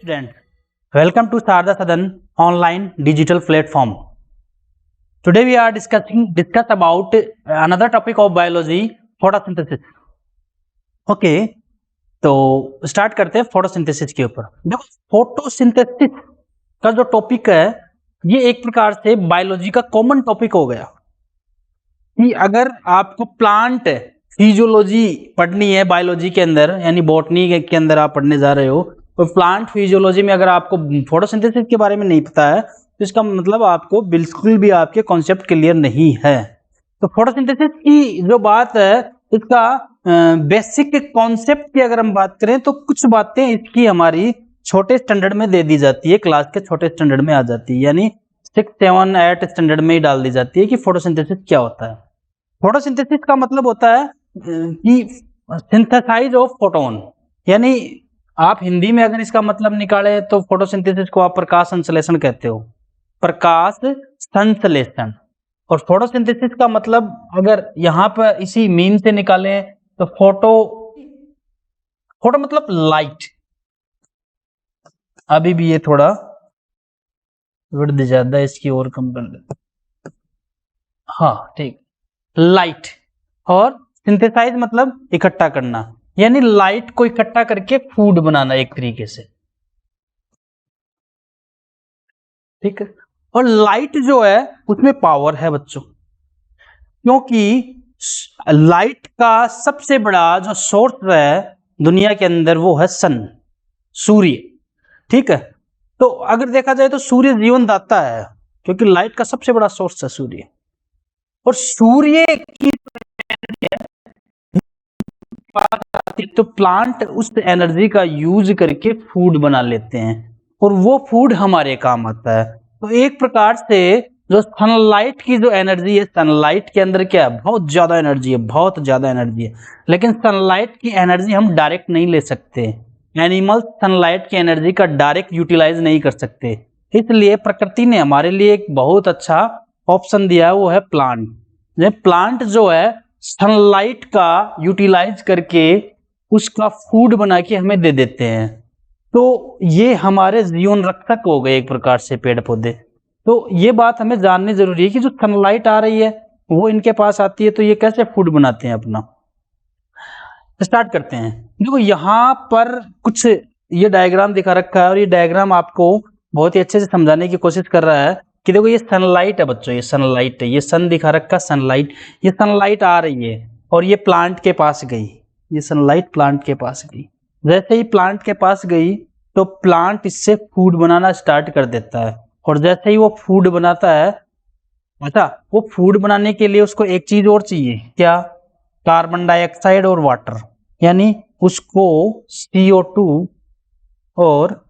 students, welcome to Sarda Sadan online digital platform. Today we are discuss about another topic of biology, photosynthesis. Okay तो start करते हैं photosynthesis के ऊपर। देखो photosynthesis का जो टॉपिक है ये एक प्रकार से बायोलॉजी का कॉमन टॉपिक हो गया कि अगर आपको प्लांट फिजियोलॉजी पढ़नी है बायोलॉजी के अंदर, यानी बॉटनी के अंदर आप पढ़ने जा रहे हो, तो प्लांट फिजियोलॉजी में अगर आपको फोटोसिंथेसिस के बारे में नहीं पता है तो इसका मतलब आपको बिल्कुल भी आपके कॉन्सेप्ट क्लियर नहीं है। तो फोटोसिंथेसिस की जो बात है इसका बेसिक कॉन्सेप्ट की अगर हम बात करें तो कुछ बातें इसकी हमारी छोटे स्टैंडर्ड में दे दी जाती है, क्लास के छोटे स्टैंडर्ड में आ जाती है, यानी 6, 7, 8 स्टैंडर्ड में ही डाल दी जाती है कि फोटोसिंथेसिस क्या होता है। फोटोसिंथेसिस का मतलब होता है कि सिंथेसाइज ऑफ फोटोन, यानी आप हिंदी में अगर इसका मतलब निकाले तो फोटोसिंथेसिस को आप प्रकाश संश्लेषण कहते हो, प्रकाश संश्लेषण। और फोटोसिंथेसिस का मतलब अगर यहाँ पर इसी मीन से निकालें तो फोटो मतलब लाइट। अभी भी ये थोड़ा विड्थ ज्यादा है, इसकी और कम कर ले। हाँ ठीक, लाइट। और सिंथेसाइज मतलब इकट्ठा करना, यानी लाइट को इकट्ठा करके फूड बनाना एक तरीके से, ठीक है। और लाइट जो है उसमें पावर है बच्चों, क्योंकि लाइट का सबसे बड़ा जो सोर्स है दुनिया के अंदर वो है सन, सूर्य, ठीक है। तो अगर देखा जाए तो सूर्य जीवन दाता है, क्योंकि लाइट का सबसे बड़ा सोर्स है सूर्य। और सूर्य की तो प्लांट उस एनर्जी का यूज करके फूड बना लेते हैं और वो फूड हमारे काम आता है। तो एक प्रकार से जो सनलाइट की जो एनर्जी है, सनलाइट के अंदर क्या है, बहुत ज्यादा एनर्जी है, बहुत ज्यादा एनर्जी है। लेकिन सनलाइट की एनर्जी हम डायरेक्ट नहीं ले सकते, एनिमल सनलाइट की एनर्जी का डायरेक्ट यूटिलाइज नहीं कर सकते, इसलिए प्रकृति ने हमारे लिए एक बहुत अच्छा ऑप्शन दिया है, वो है प्लांट। प्लांट जो है सनलाइट का यूटिलाइज करके उसका फूड बना के हमें दे देते हैं। तो ये हमारे जीवन रक्षक हो गए एक प्रकार से पेड़ पौधे। तो ये बात हमें जाननी जरूरी है कि जो सनलाइट आ रही है वो इनके पास आती है, तो ये कैसे फूड बनाते हैं अपना। स्टार्ट करते हैं। देखो यहाँ पर कुछ ये डायग्राम दिखा रखा है और ये डायग्राम आपको बहुत ही अच्छे से समझाने की कोशिश कर रहा है कि देखो ये सनलाइट है बच्चों, ये सनलाइट है, ये सन दिखा रखा सनलाइट, ये सनलाइट आ रही है और ये प्लांट के पास गई, ये सनलाइट प्लांट के पास गई। जैसे ही प्लांट के पास गई तो प्लांट इससे फूड बनाना स्टार्ट कर देता है, और जैसे ही वो फूड बनाता है, अच्छा वो फूड बनाने के लिए उसको एक चीज और चाहिए, क्या, कार्बन डाइऑक्साइड और वाटर, यानी उसको CO2 और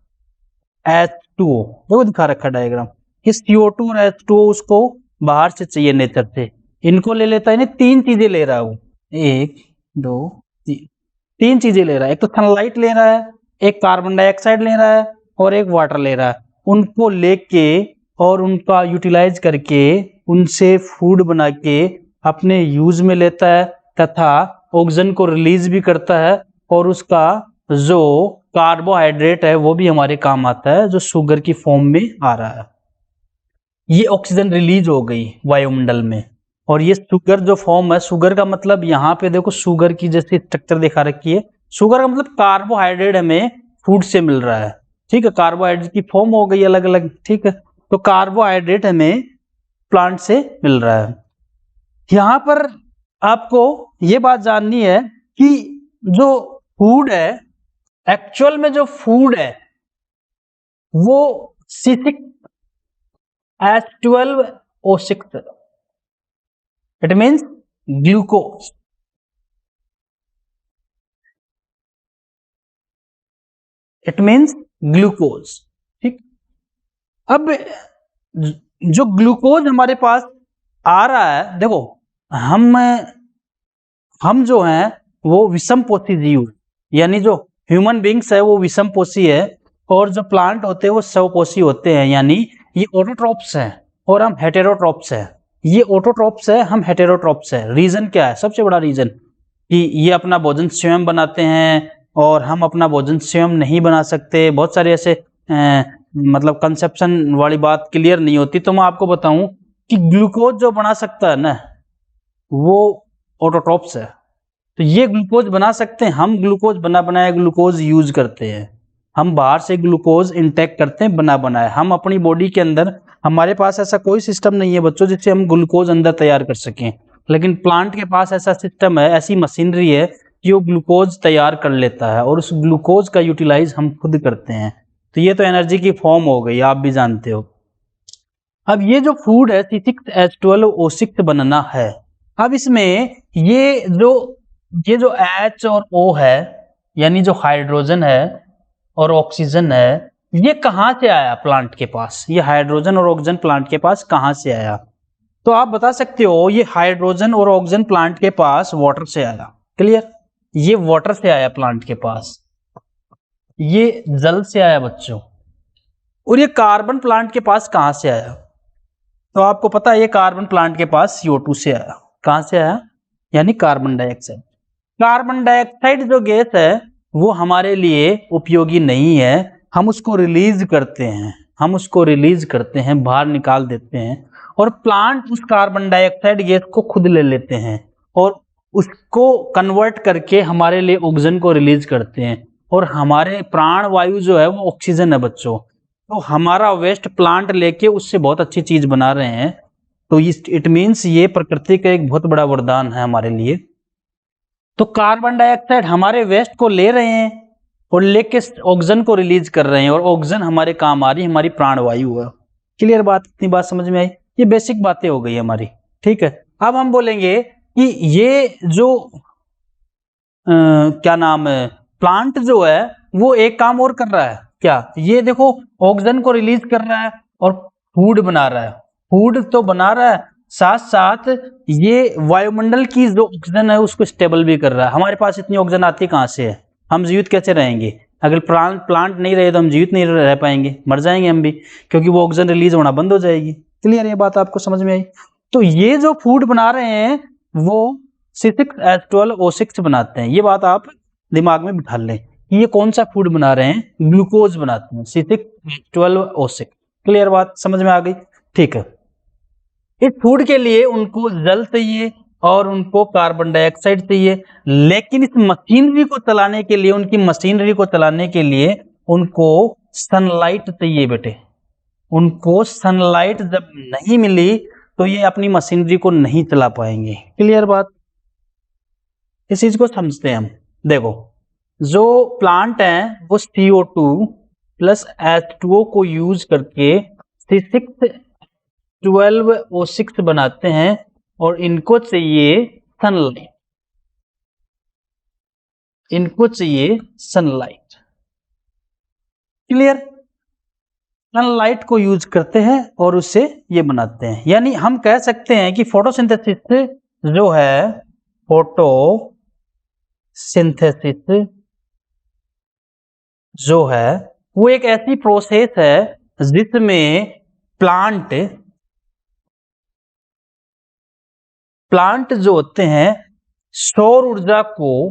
H2O, वो दिखा रखा डायग्राम, कि CO2 और H2O उसको बाहर से चाहिए नेचर से, इनको ले लेता है, यानी 3 चीजें ले रहा है वो, 1 2 3 चीजें ले रहा है। एक तो सनलाइट ले रहा है, एक कार्बन डाइऑक्साइड ले रहा है और एक वाटर ले रहा है। उनको लेके और उनका यूटिलाइज करके उनसे फूड बना के अपने यूज में लेता है, तथा ऑक्सीजन को रिलीज भी करता है, और उसका जो कार्बोहाइड्रेट है वो भी हमारे काम आता है, जो शुगर की फॉर्म में आ रहा है। ये ऑक्सीजन रिलीज हो गई वायुमंडल में, और ये शुगर जो फॉर्म है, शुगर का मतलब यहाँ पे देखो शुगर की जैसी स्ट्रक्चर दिखा रखी है, शुगर का मतलब कार्बोहाइड्रेट हमें फूड से मिल रहा है, ठीक है। कार्बोहाइड्रेट की फॉर्म हो गई अलग अलग, ठीक है। तो कार्बोहाइड्रेट हमें प्लांट से मिल रहा है। यहाँ पर आपको ये बात जाननी है कि जो फूड है, एक्चुअल में जो फूड है वो C6H12O6, it means glucose, it means glucose, ठीक। अब जो ग्लूकोज हमारे पास आ रहा है, देखो हम जो हैं वो विषमपोषी जीव, यानी जो ह्यूमन बींग्स है वो विषमपोषी है, और जो प्लांट होते हैं वो स्वपोषी होते हैं, यानी ये ऑटोट्रॉप्स हैं और हम हेटेरोट्रॉप्स हैं। ये ऑटोट्रॉप्स है, हम हेटेरोट्रॉप्स है। रीजन क्या है, सबसे बड़ा रीजन कि ये अपना भोजन स्वयं बनाते हैं, और हम अपना भोजन स्वयं नहीं बना सकते, बहुत सारे ऐसे मतलब कंसेप्शन वाली बात क्लियर नहीं होती। तो मैं आपको बताऊं कि ग्लूकोज जो बना सकता है ना, वो ऑटोट्रोफ्स है। तो ये ग्लूकोज बना सकते हैं, हम ग्लूकोज बना बनाया ग्लूकोज यूज करते हैं। हम बाहर से ग्लूकोज इंटेक करते हैं बना बनाया। हम अपनी बॉडी के अंदर, हमारे पास ऐसा कोई सिस्टम नहीं है बच्चों जिससे हम ग्लूकोज अंदर तैयार कर सकें, लेकिन प्लांट के पास ऐसा सिस्टम है, ऐसी मशीनरी है कि वो ग्लूकोज तैयार कर लेता है और उस ग्लूकोज का यूटिलाइज हम खुद करते हैं। तो ये तो एनर्जी की फॉर्म हो गई, आप भी जानते हो। अब ये जो फूड है C6H12O6 बनना है। अब इसमें ये जो H और O है, यानी जो हाइड्रोजन है और ऑक्सीजन है, ये कहाँ से आया प्लांट के पास? ये हाइड्रोजन और ऑक्सीजन प्लांट के पास कहाँ से आया? तो आप बता सकते हो ये हाइड्रोजन और ऑक्सीजन प्लांट के पास वाटर से आया। क्लियर? ये वाटर से आया प्लांट के पास, ये जल से आया बच्चों। और ये कार्बन प्लांट के पास कहाँ से आया? तो आपको पता है ये कार्बन प्लांट के पास CO2 से आया। कहां से आया? यानी कार्बन डाइऑक्साइड। कार्बन डाइऑक्साइड जो गैस है वो हमारे लिए उपयोगी नहीं है, हम उसको रिलीज करते हैं, बाहर निकाल देते हैं, और प्लांट उस कार्बन डाइऑक्साइड गैस को खुद ले लेते हैं और उसको कन्वर्ट करके हमारे लिए ऑक्सीजन को रिलीज करते हैं। और हमारे प्राण वायु जो है वो ऑक्सीजन है बच्चों। तो हमारा वेस्ट प्लांट लेके उससे बहुत अच्छी चीज बना रहे हैं। तो इट मीन्स ये प्रकृति का एक बहुत बड़ा वरदान है हमारे लिए। तो कार्बन डाइऑक्साइड हमारे वेस्ट को ले रहे हैं और लेके ऑक्सीजन को रिलीज कर रहे हैं, और ऑक्सीजन हमारे काम आ रही है, हमारी प्राण वायु है। क्लियर बात? इतनी बात समझ में आई? ये बेसिक बातें हो गई हमारी। ठीक है, अब हम बोलेंगे कि ये जो क्या नाम है, प्लांट जो है वो एक काम और कर रहा है। क्या? ये देखो ऑक्सीजन को रिलीज कर रहा है और फूड बना रहा है। फूड तो बना रहा है, साथ साथ ये वायुमंडल की जो ऑक्सीजन है उसको स्टेबल भी कर रहा है। हमारे पास इतनी ऑक्सीजन आती कहाँ से है? हम जीवित कैसे रहेंगे? अगर प्लांट नहीं रहे तो हम जीवित नहीं रह पाएंगे, मर जाएंगे हम भी, क्योंकि वो ऑक्सीजन रिलीज होना बंद हो जाएगी। क्लियर? ये बात आपको समझ में आई? तो ये जो फूड बना रहे हैं वो C6H12O6 बनाते हैं। ये बात आप दिमाग में बिठा लें। ये कौन सा फूड बना रहे हैं? ग्लूकोज बनाते हैं, C6H12O6। क्लियर बात समझ में आ गई? ठीक है। इस फूड के लिए उनको जल चाहिए और उनको कार्बन डाइऑक्साइड चाहिए, लेकिन इस मशीनरी को चलाने के लिए, उनको सनलाइट चाहिए बेटे। उनको सनलाइट जब नहीं मिली तो ये अपनी मशीनरी को नहीं चला पाएंगे। क्लियर बात? इस चीज को समझते हैं हम। देखो, जो प्लांट है वो CO2 प्लस H2O को यूज करके C6H12O6 बनाते हैं, और इनको चाहिए सनलाइट। क्लियर? सनलाइट को यूज करते हैं और उससे ये बनाते हैं। यानी हम कह सकते हैं कि फोटोसिंथेसिस जो है, फोटोसिंथेसिस जो है वो एक ऐसी प्रोसेस है जिसमें प्लांट जो होते हैं सौर ऊर्जा को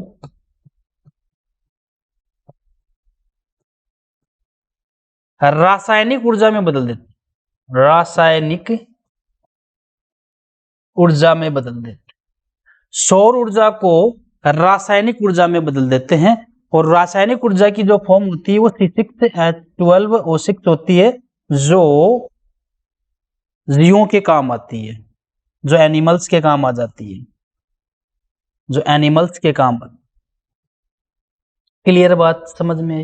रासायनिक ऊर्जा में बदल देते सौर ऊर्जा को रासायनिक ऊर्जा में बदल देते हैं। और रासायनिक ऊर्जा की जो फॉर्म होती है वो C6H12O6 होती है, जो जीवों के काम आती है, जो एनिमल्स के काम आ जाती है, क्लियर बात समझ में आई?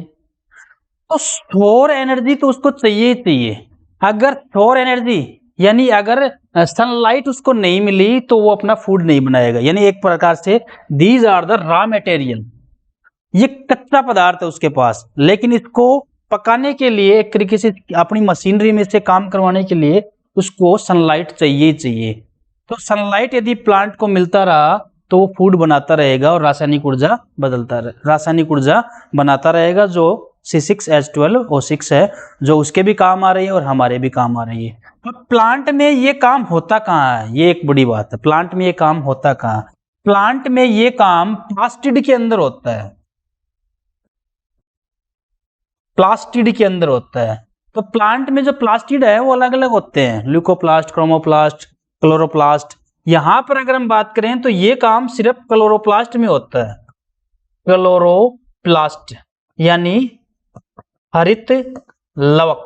तो सौर एनर्जी तो उसको चाहिए ही चाहिए। अगर सौर एनर्जी यानी अगर सनलाइट उसको नहीं मिली तो वो अपना फूड नहीं बनाएगा। यानी एक प्रकार से these are the raw material, ये कच्चा पदार्थ है उसके पास, लेकिन इसको पकाने के लिए, एक तरीके से अपनी मशीनरी में से काम करवाने के लिए उसको सनलाइट चाहिए ही चाहिए। तो सनलाइट यदि प्लांट को मिलता रहा तो वो फूड बनाता रहेगा और रासायनिक ऊर्जा बनाता रहेगा, जो C6H12O6 है, जो उसके भी काम आ रही है और हमारे भी काम आ रही है। तो प्लांट में ये काम होता कहाँ है? ये एक बड़ी बात है। प्लांट में ये काम होता कहाँ? प्लांट में ये काम प्लास्टिड के अंदर होता है। प्लास्टिड के अंदर होता है। तो प्लांट में जो प्लास्टिड है वो अलग अलग होते हैं, ल्यूकोप्लास्ट, क्रोमोप्लास्ट, क्लोरोप्लास्ट। यहां पर अगर हम बात करें तो ये काम सिर्फ क्लोरोप्लास्ट में होता है, क्लोरोप्लास्ट यानी हरित लवक।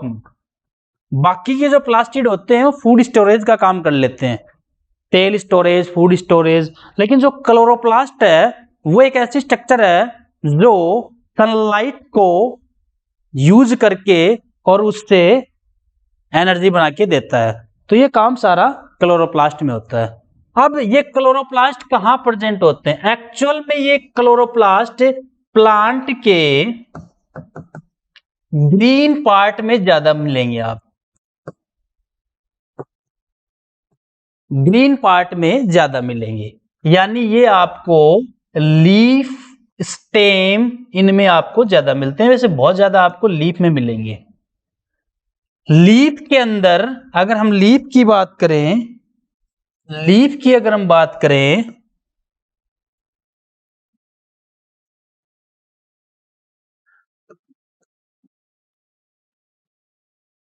बाकी के जो प्लास्टिड होते हैं वो फूड स्टोरेज का काम कर लेते हैं, तेल स्टोरेज, फूड स्टोरेज। लेकिन जो क्लोरोप्लास्ट है वो एक ऐसी स्ट्रक्चर है जो सनलाइट को यूज करके और उससे एनर्जी बना के देता है। तो ये काम सारा क्लोरोप्लास्ट में होता है। अब ये क्लोरोप्लास्ट कहां प्रेजेंट होते हैं? एक्चुअल में ये क्लोरोप्लास्ट प्लांट के ग्रीन पार्ट में ज्यादा मिलेंगे आप, ग्रीन पार्ट में ज्यादा मिलेंगे। यानी ये आपको लीफ, स्टेम, इनमें आपको ज्यादा मिलते हैं। वैसे बहुत ज्यादा आपको लीफ में मिलेंगे। लीफ के अंदर अगर हम लीफ की बात करें, लीफ की अगर हम बात करें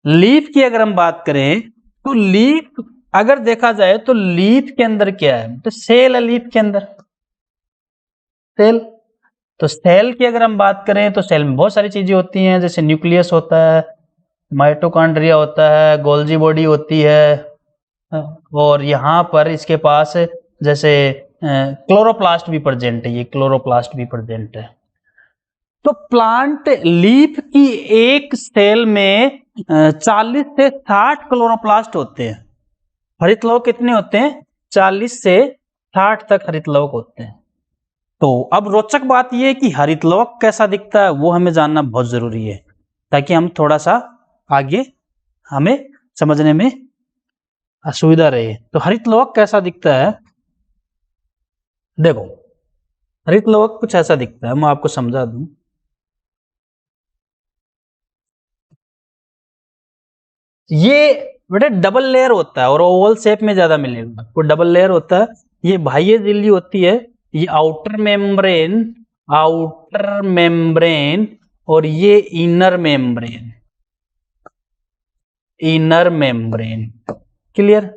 लीफ की अगर हम बात करें तो लीफ अगर देखा जाए तो लीफ के अंदर क्या है? तो सेल है लीफ के अंदर, सेल। तो सेल की अगर हम बात करें तो सेल में बहुत सारी चीजें होती हैं, जैसे न्यूक्लियस होता है, माइटोकॉन्ड्रिया होता है, गोल्जी बॉडी होती है, और यहाँ पर इसके पास जैसे क्लोरोप्लास्ट भी प्रेजेंट है, ये क्लोरोप्लास्ट भी प्रेजेंट है। तो प्लांट लीफ की एक सेल में 40 से 60 क्लोरोप्लास्ट होते हैं। हरित लवक कितने होते हैं? 40 से 60 तक हरित लवक होते हैं। तो अब रोचक बात यह है कि हरित लवक कैसा दिखता है वो हमें जानना बहुत जरूरी है, ताकि हम थोड़ा सा आगे हमें समझने में असुविधा रहे। तो हरित लवक कैसा दिखता है? देखो, हरित लवक कुछ ऐसा दिखता है, मैं आपको समझा दूं। ये बेटा डबल लेयर होता है और ओवल शेप में ज्यादा मिलेगा आपको। डबल लेयर होता है, ये बाह्य झिल्ली होती है, ये आउटर मेम्ब्रेन, आउटर मेम्ब्रेन, और ये inner membrane, inner membrane. Clear?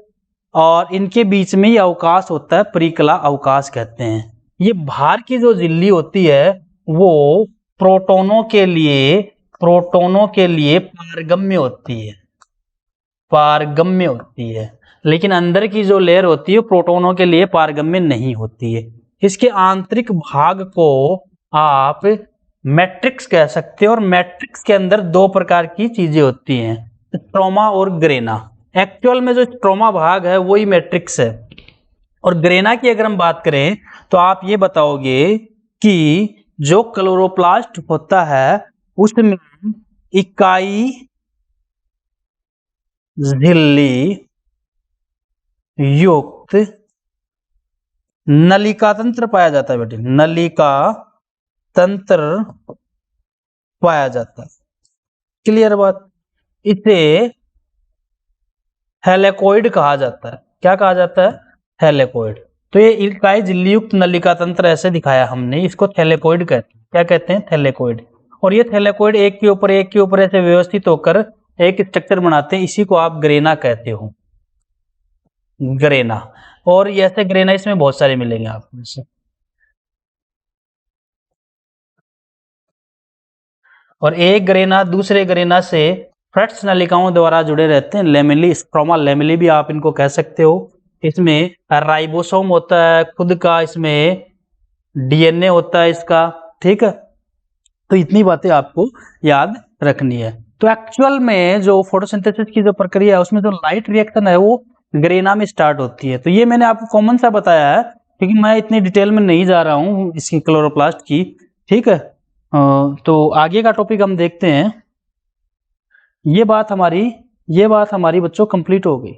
और इनके बीच में ये अवकाश होता है, परिकला अवकाश कहते हैं। ये बाहर की जो झिल्ली होती है वो प्रोटोनों के लिए, प्रोटोनों के लिए पारगम्य होती है, पारगम्य होती है। लेकिन अंदर की जो लेयर होती है प्रोटोनों के लिए पारगम्य नहीं होती है। इसके आंतरिक भाग को आप मैट्रिक्स कह सकते हो, और मैट्रिक्स के अंदर दो प्रकार की चीजें होती हैं, स्ट्रोमा और ग्रेना। एक्चुअल में जो स्ट्रोमा भाग है वही मैट्रिक्स है। और ग्रेना की अगर हम बात करें तो आप ये बताओगे कि जो क्लोरोप्लास्ट होता है उसमें इकाई झिल्ली युक्त नलिका तंत्र पाया जाता है बेटे, नलिका तंत्र पाया जाता है। क्लियर बात? इसे थैलेकोइड कहा जाता है। क्या कहा जाता है? थैलेकोइड। तो ये इकाई झिल्ली युक्त नलिका तंत्र ऐसे दिखाया हमने, इसको थैलेकोइड कहते हैं। क्या कहते हैं? थैलेकोइड। और ये थैलेकोइड एक के ऊपर एक के ऊपर ऐसे व्यवस्थित होकर एक स्ट्रक्चर बनाते हैं, इसी को आप ग्रेना कहते हो, ग्रेना। और ये ऐसे ग्रेना इसमें बहुत सारे मिलेंगे आपको इससे। और एक ग्रेना दूसरे ग्रेना से फ्रेट्स नलिकाओं द्वारा जुड़े रहते हैं, लेमिली, स्ट्रोमा लेमिली भी आप इनको कह सकते हो। इसमें राइबोसोम होता है खुद का, इसमें डीएनए होता है इसका। ठीक है, तो इतनी बातें आपको याद रखनी है। तो एक्चुअल में जो फोटोसिंथेसिस की जो प्रक्रिया है उसमें जो लाइट रिएक्शन है वो ग्रेना में स्टार्ट होती है। तो ये मैंने आपको कॉमन सा बताया है, क्योंकि मैं इतनी डिटेल में नहीं जा रहा हूँ इसकी क्लोरोप्लास्ट की। ठीक है, तो आगे का टॉपिक हम देखते हैं। ये बात हमारी बच्चों कंप्लीट हो गई,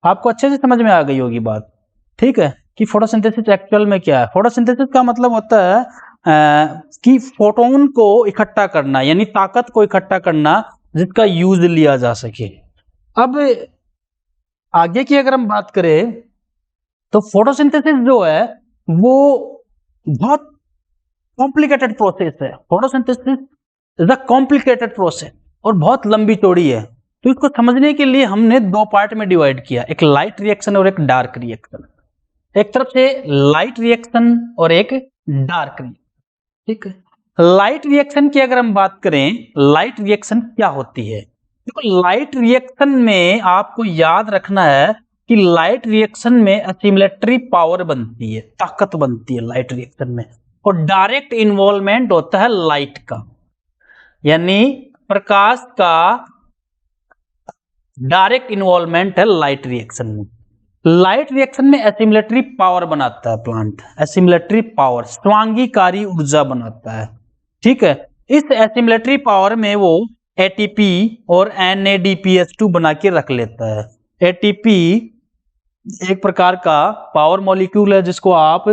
आपको अच्छे से समझ में आ गई होगी बात। ठीक है, कि फोटोसिंथेसिस एक्चुअल में क्या है। फोटोसिंथेसिस का मतलब होता है कि फोटोन को इकट्ठा करना, यानी ताकत को इकट्ठा करना जिसका यूज लिया जा सके। अब आगे की अगर हम बात करें तो फोटोसिंथेसिस जो है वो बहुत कॉम्प्लिकेटेड प्रोसेस है। फोटोसिंथेसिस द कॉम्प्लिकेटेड प्रोसेस और बहुत लंबी चौड़ी है। तो इसको समझने के लिए हमने दो पार्ट में डिवाइड किया, एक लाइट रिएक्शन और एक डार्क रिएक्शन। एक तरफ से लाइट रिएक्शन और एक डार्क रिएक्शन, ठीक है। लाइट रिएक्शन की अगर हम बात करें, लाइट रिएक्शन क्या होती है? देखो, लाइट रिएक्शन में आपको याद रखना है कि लाइट रिएक्शन में एसिमिलेटरी पावर बनती है, ताकत बनती है लाइट रिएक्शन में, और डायरेक्ट इन्वॉल्वमेंट होता है लाइट का, यानी प्रकाश का डायरेक्ट इन्वॉल्वमेंट है लाइट रिएक्शन में। लाइट रिएक्शन में एसिमिलेटरी पावर बनाता है प्लांट, एसिमिलेटरी पावर स्वांगीकारी ऊर्जा बनाता है, ठीक है। इस एसिमिलेटरी पावर में वो एटीपी और NADPH2 बना के रख लेता है। एटीपी एक प्रकार का पावर मॉलिक्यूल है जिसको आप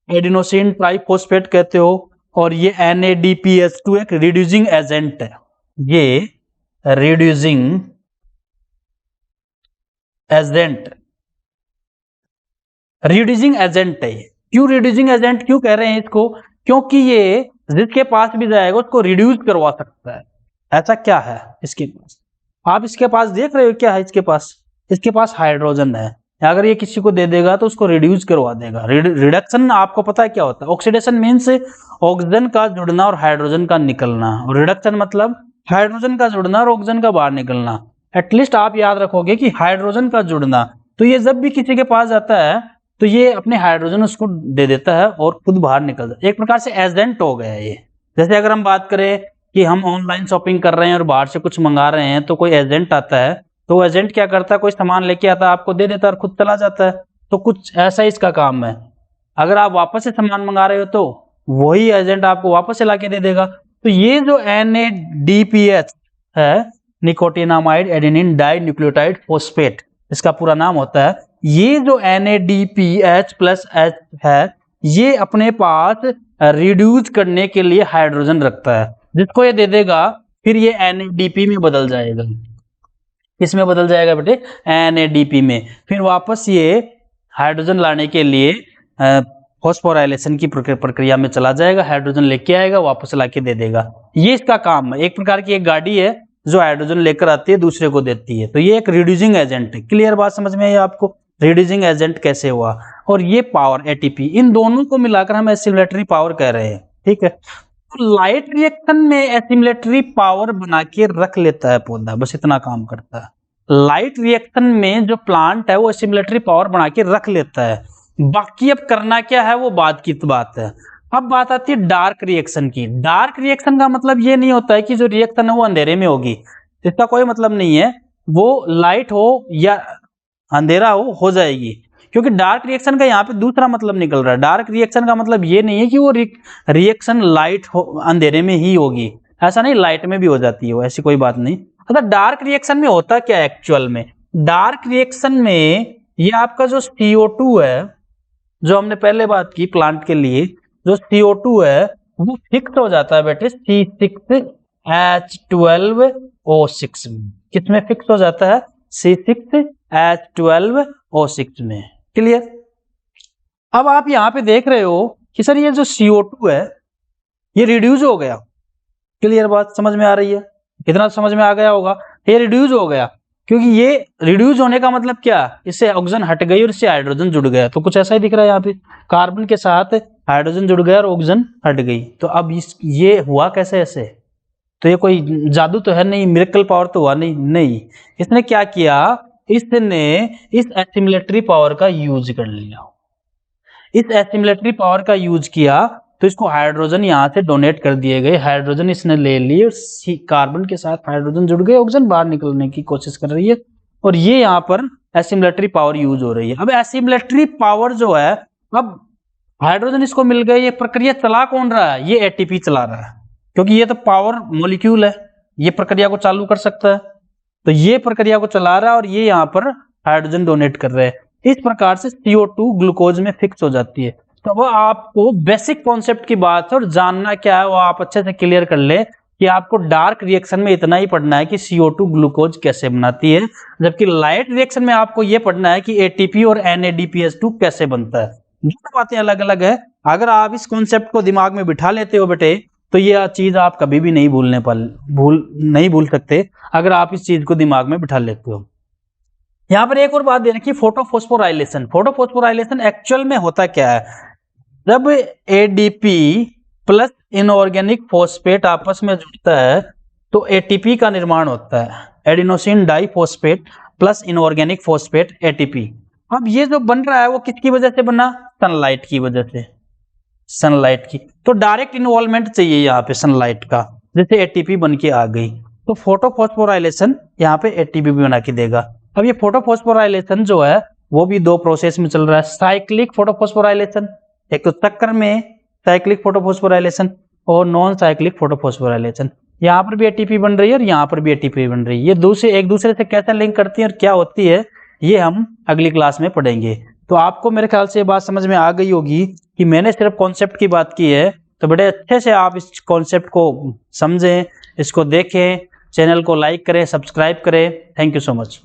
एडिनोसिन ट्राइफॉस्फेट कहते हो, और ये NADPH2 एक रिड्यूसिंग एजेंट है। ये रिड्यूसिंग एजेंट, रिड्यूसिंग एजेंट है। क्यों रिड्यूसिंग एजेंट क्यों कह रहे हैं इसको? क्योंकि ये जिसके पास भी जाएगा उसको रिड्यूस करवा सकता है। ऐसा क्या है इसके पास? आप इसके पास देख रहे हो क्या है इसके पास? इसके पास हाइड्रोजन है। अगर ये किसी को दे देगा तो उसको रिड्यूस करवा देगा। रिडक्शन आपको पता है क्या होता है? ऑक्सीडेशन मीन्स ऑक्सीजन का जुड़ना और हाइड्रोजन का निकलना, और रिडक्शन मतलब हाइड्रोजन का जुड़ना और ऑक्सीजन का बाहर निकलना। एटलीस्ट आप याद रखोगे कि हाइड्रोजन का जुड़ना, तो ये जब भी किसी के पास जाता है तो ये अपने हाइड्रोजन उसको दे देता है और खुद बाहर निकल जाता है। एक प्रकार से एजेंट हो गया ये। जैसे अगर हम बात करें कि हम ऑनलाइन शॉपिंग कर रहे हैं और बाहर से कुछ मंगा रहे हैं, तो कोई एजेंट आता है, तो एजेंट क्या करता है, कोई सामान लेके आता है, आपको दे देता है और खुद चला जाता है। तो कुछ ऐसा ही इसका काम है। अगर आप वापस से सामान मंगा रहे हो तो वही एजेंट आपको वापस से लाके दे देगा। तो ये जो NADPH है, nicotinamide adenine di nucleotide phosphate, इसका पूरा नाम होता है। ये जो NADPH+H है, ये अपने पास रिड्यूस करने के लिए हाइड्रोजन रखता है, जिसको ये दे देगा, फिर ये NADP में बदल जाएगा। किसमें बदल जाएगा बेटे? NADP में। फिर वापस ये हाइड्रोजन लाने के लिए फॉस्फोराइलेशन की प्रक्रिया में चला जाएगा, हाइड्रोजन लेके आएगा, वापस लाके दे देगा। ये इसका काम है। एक प्रकार की एक गाड़ी है जो हाइड्रोजन लेकर आती है, दूसरे को देती है। तो ये एक रिड्यूसिंग एजेंट है। क्लियर बात समझ में आई आपको? रिड्यूसिंग एजेंट कैसे हुआ? और ये पावर ATP, इन दोनों को मिलाकर हम एसिमिलेटरी पावर कह रहे हैं, ठीक है। तो लाइट रिएक्शन में एसिमिलेटरी पावर बना के रख लेता है पौधा, बस इतना काम करता है। लाइट रिएक्शन में जो प्लांट है वो एसिमिलेटरी पावर बना के रख लेता है। बाकी अब करना क्या है वो बाद की बात है। अब बात आती है डार्क रिएक्शन की। डार्क रिएक्शन का मतलब ये नहीं होता है कि जो रिएक्शन है वो अंधेरे में होगी, इसका कोई मतलब नहीं है। वो लाइट हो या अंधेरा हो जाएगी, क्योंकि डार्क रिएक्शन का यहाँ पे दूसरा मतलब निकल रहा है। डार्क रिएक्शन का मतलब ये नहीं है कि वो रिएक्शन लाइट हो अंधेरे में ही होगी, ऐसा नहीं, लाइट में भी हो जाती है वो, ऐसी कोई बात नहीं। मतलब डार्क रिएक्शन में होता क्या है एक्चुअल में? डार्क रिएक्शन में ये आपका जो CO2 है, जो हमने पहले बात की प्लांट के लिए, जो CO2 है वो फिक्स हो जाता है बेटे C6H12O6 में। किसमें फिक्स हो जाता है? C6H12O6 में। क्लियर? अब आप यहां पे देख रहे हो कि सर ये जो CO2 है ये रिड्यूस हो गया। क्लियर बात समझ में आ रही है? कितना समझ में आ गया होगा? ये रिड्यूस हो गया, क्योंकि ये रिड्यूस होने का मतलब क्या? इससे ऑक्सीजन हट गई और इससे हाइड्रोजन जुड़ गया। तो कुछ ऐसा ही दिख रहा है यहाँ पे, कार्बन के साथ हाइड्रोजन जुड़ गया और ऑक्सीजन हट गई। तो अब ये हुआ कैसे ऐसे? तो ये कोई जादू तो है नहीं, मिरेकल पावर तो हुआ नहीं। इसने क्या किया? इसने इस एसिमिलेटरी पावर का यूज कर लिया। इस एसिमिलेटरी पावर का यूज किया तो इसको हाइड्रोजन यहाँ से डोनेट कर दिए गए। हाइड्रोजन इसने ले लिए, कार्बन के साथ हाइड्रोजन जुड़ गए, ऑक्सीजन बाहर निकलने की कोशिश कर रही है, और ये यहाँ पर एसिमिलेटरी पावर यूज हो रही है। अब एसिमिलेटरी पावर जो है, अब हाइड्रोजन इसको मिल गए, ये प्रक्रिया चला कौन रहा है? ये ATP चला रहा है, क्योंकि ये तो पावर मॉलिक्यूल है, ये प्रक्रिया को चालू कर सकता है। तो ये प्रक्रिया को चला रहा है और ये यहाँ पर हाइड्रोजन डोनेट कर रहे हैं। इस प्रकार से CO2 ग्लूकोज में फिक्स हो जाती है। तो वो आपको बेसिक कॉन्सेप्ट की बात है, और जानना क्या है वो आप अच्छे से क्लियर कर ले कि आपको डार्क रिएक्शन में इतना ही पढ़ना है कि CO2 ग्लूकोज कैसे बनाती है, जबकि लाइट रिएक्शन में आपको ये पढ़ना है कि ATP और NADPH2 कैसे बनता है। दोनों बातें अलग अलग है। अगर आप इस कॉन्सेप्ट को दिमाग में बिठा लेते हो बेटे, तो ये चीज आप कभी भी नहीं भूल सकते अगर आप इस चीज को दिमाग में बिठा लेते हो। यहाँ पर एक और बात दे रखी, फोटोफॉस्फोराइलेशन। फोटोफॉस्फोराइलेशन एक्चुअल में होता क्या है, जब एडीपी प्लस इनऑर्गेनिक फॉस्फेट आपस में जुड़ता है तो एटीपी का निर्माण होता है, adenosine diphosphate plus inorganic phosphate ATP. अब ये जो बन रहा है वो किसकी वजह से बना, सनलाइट की वजह से, सनलाइट की। तो डायरेक्ट इन्वॉल्वमेंट चाहिए यहाँ पे सनलाइट का, जैसे एटीपी बन के आ गई तो फोटोफॉस्फोराइलेशन यहाँ पे एटीपी भी बना के देगा। अब ये फोटोफॉस्फोराइलेशन जो है वो भी दो प्रोसेस में चल रहा है, साइक्लिक फोटोफॉस्फोराइलेशन, एक तो चक्कर में साइक्लिक फोटोफॉस्फोराइलेशन और नॉन साइक्लिक फोटोफॉस्फोराइलेशन। यहाँ पर भी एटीपी बन रही है और यहाँ पर भी एटीपी बन रही है। ये एक दूसरे से कैसे लिंक करती है और क्या होती है ये हम अगली क्लास में पढ़ेंगे। तो आपको मेरे ख्याल से ये बात समझ में आ गई होगी कि मैंने सिर्फ कॉन्सेप्ट की बात की है, तो बड़े अच्छे से आप इस कॉन्सेप्ट को समझें, इसको देखें, चैनल को लाइक करें, सब्सक्राइब करें। Thank you so much.